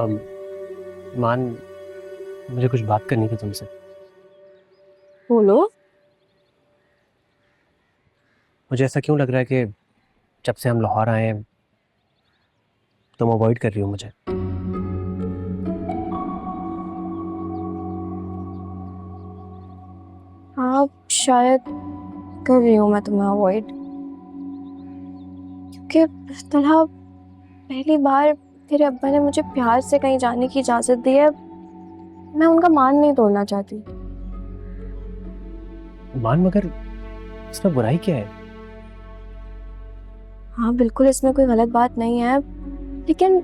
अम, मान, मुझे कुछ बात करनी थी तुमसे। बोलो। मुझे ऐसा क्यों लग रहा है कि जब से हम लाहौर आए हैं तुम अवॉइड कर रही हो मुझे। हाँ, शायद कर रही हूँ मैं तुम्हें अवॉइड, क्योंकि तलहा पहली बार तेरे अब्बा ने मुझे प्यार से कहीं जाने की इजाजत दी है। मैं उनका मान नहीं तोड़ना चाहती। मान, मगर इसमें बुराई क्या है? हाँ बिल्कुल, इसमें कोई गलत बात नहीं है, लेकिन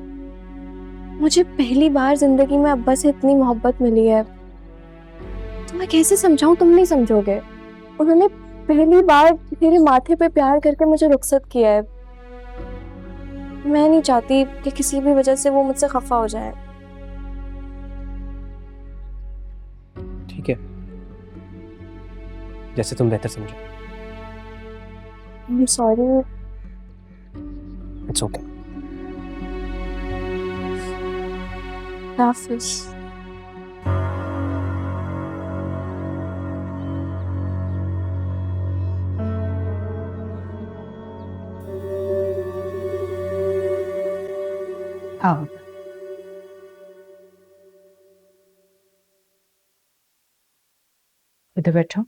मुझे पहली बार जिंदगी में अब्बा से इतनी मोहब्बत मिली है तो मैं कैसे समझाऊं, तुम नहीं समझोगे। उन्होंने पहली बार मेरे माथे पे प्यार करके मुझे रुखसत किया है। मैं नहीं चाहती कि किसी भी वजह से वो मुझसे खफा हो जाए। ठीक है, जैसे तुम बेहतर समझो। I'm sorry। It's okay. हाफिज। हाँ, इधर बैठो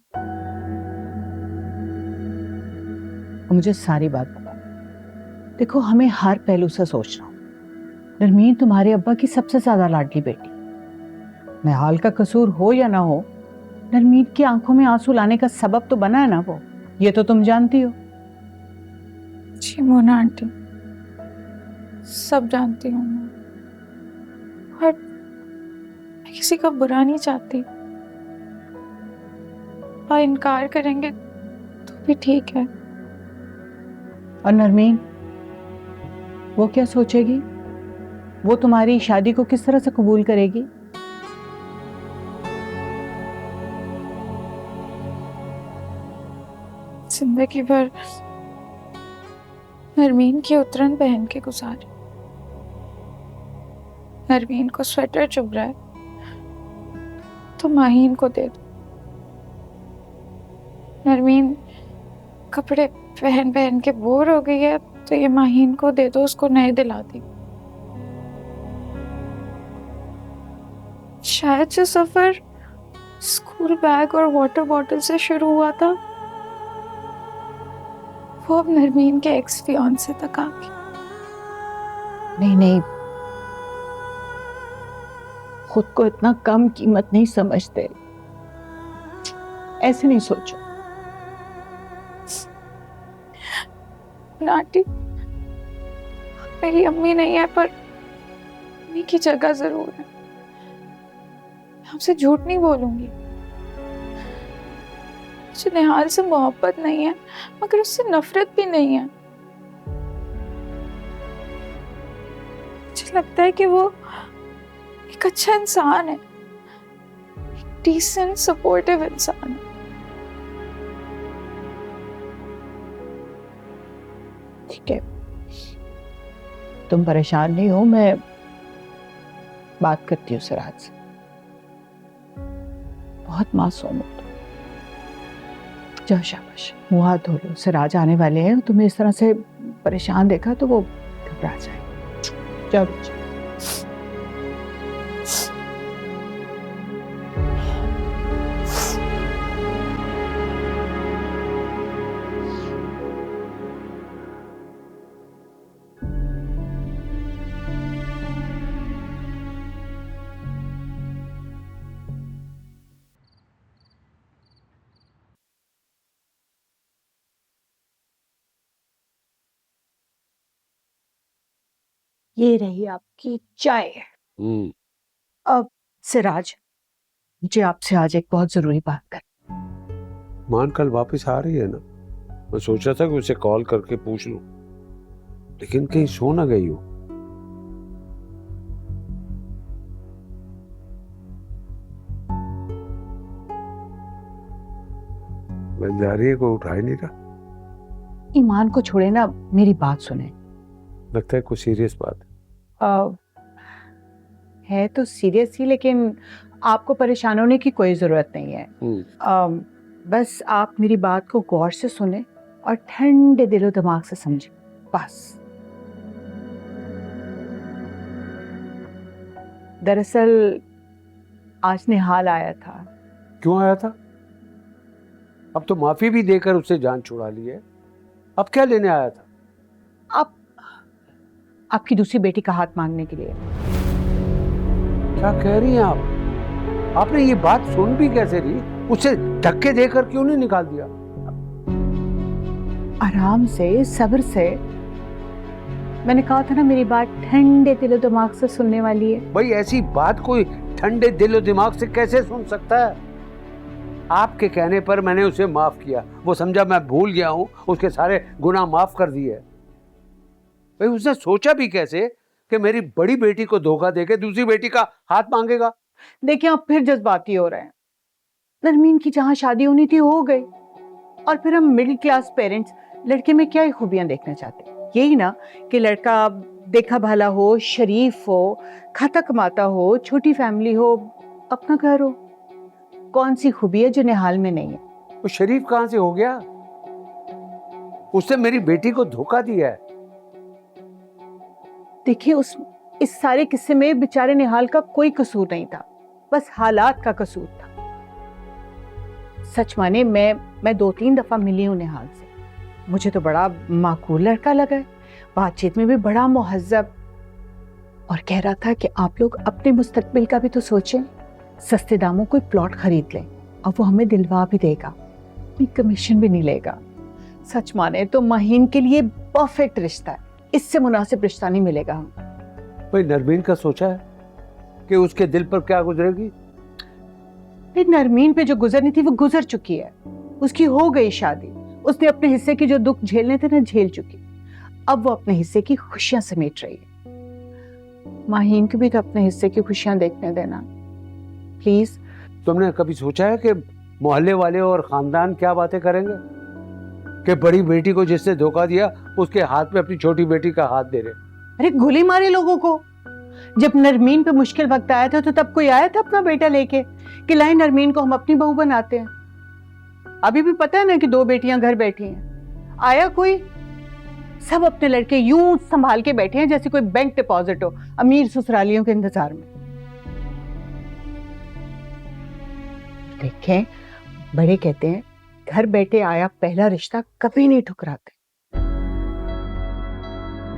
और मुझे सारी बात बताओ। देखो, हमें हर पहलू से सोचना। नरमीन तुम्हारे अब्बा की सबसे ज्यादा लाडली बेटी। निहाल का कसूर हो या ना हो, नरमीन की आंखों में आंसू लाने का सबब तो बना है ना वो। ये तो तुम जानती हो। जी मोना आंटी, सब जानती हूँ मैं, और मैं किसी का बुरा नहीं चाहती। और इनकार करेंगे तो भी ठीक है। और नरमीन, वो क्या सोचेगी? वो तुम्हारी शादी को किस तरह से कबूल करेगी? जिंदगी भर नरमीन की उतरन पहन के गुजारी। नरमीन को स्वेटर चुभ रहा है तो माहीन को दे दो। नरमीन कपड़े पहन पहन के बोर हो गई है तो ये माहीन को दे दो, उसको नए दिला दी। शायद जो सफर स्कूल बैग और वाटर बॉटल से शुरू हुआ था वो अब नरमीन के एक्स फियांसे तक आ गया। नहीं नहीं, खुद को इतना कम कीमत नहीं समझते। ऐसे नहीं सोचो। नाटी, मेरी अम्मी नहीं है पर अम्मी की जगह जरूर है। मैं आपसे झूठ नहीं बोलूंगी। मुझे निहाल से मोहब्बत नहीं है, मगर उससे नफरत भी नहीं है। मुझे लगता है कि वो एक अच्छा इंसान है, एक डिसेंट सपोर्टिव इंसान है। ठीक है, तुम परेशान नहीं हो, मैं बात करती हूँ सिराज से। बहुत मासूम हो तुम। जाओ, शाबाश, मुंह हाथ धो लो। सिराज आने वाले हैं, तुम्हें इस तरह से परेशान देखा तो वो घबरा जाए। जाओ बच्चे। ये रही आपकी चाय। अब सिराज, मुझे आपसे आज एक बहुत जरूरी बात कर। मान कल वापस आ रही है ना? मैं सोचा था कि उसे कॉल करके पूछ लूं, लेकिन कहीं सो ना गई हो। बंजारी को उठा ही नहीं रहा। ईमान को छोड़े ना, मेरी बात सुने। लगता है कुछ सीरियस बात है। है तो सीरियस ही, लेकिन आपको परेशान होने की कोई ज़रूरत नहीं है। बस आप मेरी बात को गौर से सुने और ठंडे दिलो दिमाग से समझे, बस। दरअसल आज निहाल आया था। क्यों आया था? अब तो माफी भी देकर उससे जान छुड़ा ली है, अब क्या लेने आया था? आप आपकी दूसरी बेटी का हाथ मांगने के लिए। क्या कह रही हैं आप? आपने ये बात सुन भी कैसे ली? उसे धक्के देकर क्यों नहीं निकाल दिया? आराम से, सब्र से। मैंने कहा था ना, मेरी बात ठंडे दिलो दिमाग से सुनने वाली है। भाई ऐसी बात कोई ठंडे दिलो दिमाग से कैसे सुन सकता है? आपके कहने पर मैंने उसे माफ किया, वो समझा मैं भूल गया हूं, उसके सारे गुनाह माफ कर दिए। भाई उसने सोचा भी कैसे कि मेरी बड़ी बेटी को धोखा देके दूसरी बेटी का हाथ मांगेगा? देखिए आप फिर जज्बाती हो रहे हैं। नरमीन की जहां शादी होनी थी हो गई, और फिर हम मिडिल क्लास पेरेंट्स लड़के में क्या ही खूबियां देखना चाहते हैं? यही ना कि लड़का देखा भाला हो, शरीफ हो, खाता कमाता हो, छोटी फैमिली हो, अपना घर हो। कौन सी खूबी है जो निहाल में नहीं है? वो शरीफ कहां से हो गया? उसने मेरी बेटी को धोखा दिया है। देखिए इस सारे किस्से में बेचारे निहाल का कोई कसूर नहीं था, बस हालात का कसूर था। सच माने मैं 2-3 दफा मिली हूं निहाल से, मुझे तो बड़ा माकूल लड़का लगा है, बातचीत में भी बड़ा मुहज्जब, और कह रहा था कि आप लोग अपने मुस्तकबिल का भी तो सोचें, सस्ते दामों कोई प्लॉट खरीद लें और वो हमें दिलवा भी देगा, कोई कमीशन भी नहीं लेगा। सच माने तो माहीन के लिए परफेक्ट रिश्ता है, इससे मुनासिब रिश्ता नहीं मिलेगा हम। भाई नरमीन का सोचा है कि उसके दिल पर क्या गुजरेगी? नरमीन पे जो गुजरनी थी वो गुजर चुकी है, उसकी हो गई शादी, उसने अपने हिस्से की जो दुख झेलने थे ना झेल चुकी, अब वो अपने हिस्से की खुशियां समेट रही है। माहीन को भी तो अपने हिस्से की खुशियां देखने देना प्लीज। तुमने कभी सोचा है कि मोहल्ले वाले और खानदान क्या बातें करेंगे कि बड़ी बेटी को जिसने धोखा दिया उसके हाथ में अपनी छोटी बेटी का हाथ दे रहे? अरे गोली मारे लोगों को। जब नरमीन पे मुश्किल वक्त आया था तो तब कोई आया था अपना बेटा लेके कि लाए नरमीन को हम अपनी बहू बनाते हैं? अभी भी पता है ना कि 2 बेटियां घर बैठी हैं, आया कोई? सब अपने लड़के यूं संभाल के बैठे हैं जैसे कोई बैंक डिपॉजिट हो, अमीर ससुरालियों के इंतजार में। देखें, बड़े कहते हैं घर बैठे आया पहला रिश्ता कभी नहीं ठुकराते।